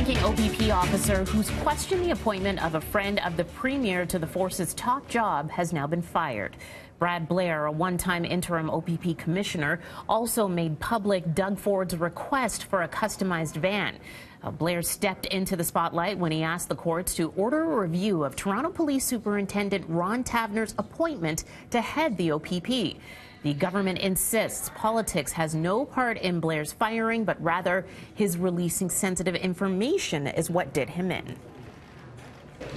high-ranking OPP officer who's questioned the appointment of a friend of the premier to the force's top job has now been fired. Brad Blair, a one-time interim OPP commissioner, also made public Doug Ford's request for a customized van. Blair stepped into the spotlight when he asked the courts to order a review of Toronto Police Superintendent Ron Taverner's appointment to head the OPP. The government insists politics has no part in Blair's firing, but rather his releasing sensitive information is what did him in.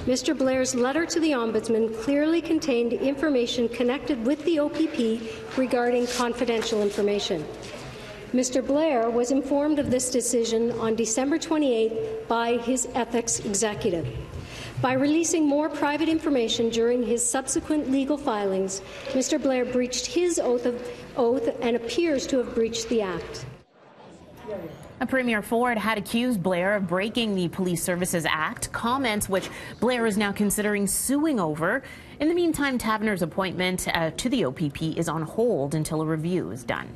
Mr. Blair's letter to the Ombudsman clearly contained information connected with the OPP regarding confidential information. Mr. Blair was informed of this decision on December 28 by his ethics executive. By releasing more private information during his subsequent legal filings, Mr. Blair breached his oath and appears to have breached the Act. Premier Ford had accused Blair of breaking the Police Services Act, comments which Blair is now considering suing over. In the meantime, Taverner's appointment to the OPP is on hold until a review is done.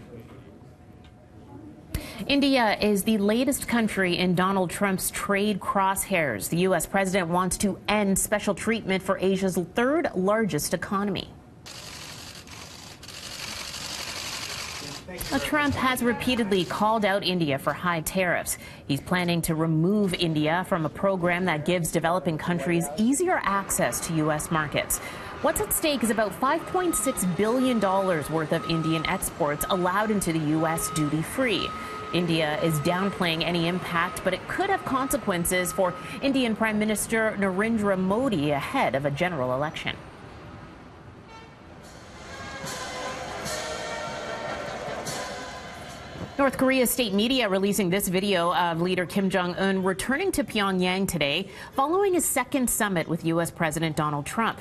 India is the latest country in Donald Trump's trade crosshairs. The U.S. president wants to end special treatment for Asia's third largest economy. Trump has repeatedly called out India for high tariffs. He's planning to remove India from a program that gives developing countries easier access to U.S. markets. What's at stake is about $5.6 billion worth of Indian exports allowed into the U.S. duty-free. India is downplaying any impact, but it could have consequences for Indian Prime Minister Narendra Modi ahead of a general election. North Korea's state media releasing this video of leader Kim Jong-un returning to Pyongyang today following his second summit with U.S. President Donald Trump.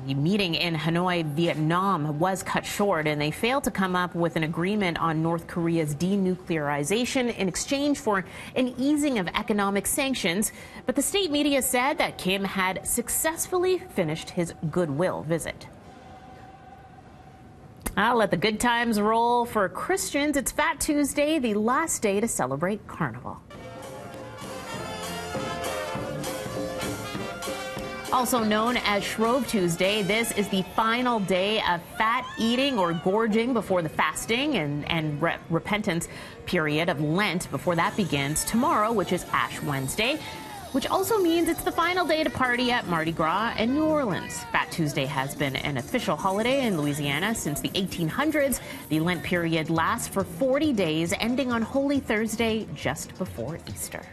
The meeting in Hanoi, Vietnam was cut short, and they failed to come up with an agreement on North Korea's denuclearization in exchange for an easing of economic sanctions. But the state media said that Kim had successfully finished his goodwill visit. I'll let the good times roll for Christians. It's Fat Tuesday, the last day to celebrate Carnival. Also known as Shrove Tuesday, this is the final day of fat eating or gorging before the fasting and repentance period of Lent before that begins tomorrow, which is Ash Wednesday, which also means it's the final day to party at Mardi Gras in New Orleans. Fat Tuesday has been an official holiday in Louisiana since the 1800s. The Lent period lasts for 40 days, ending on Holy Thursday just before Easter.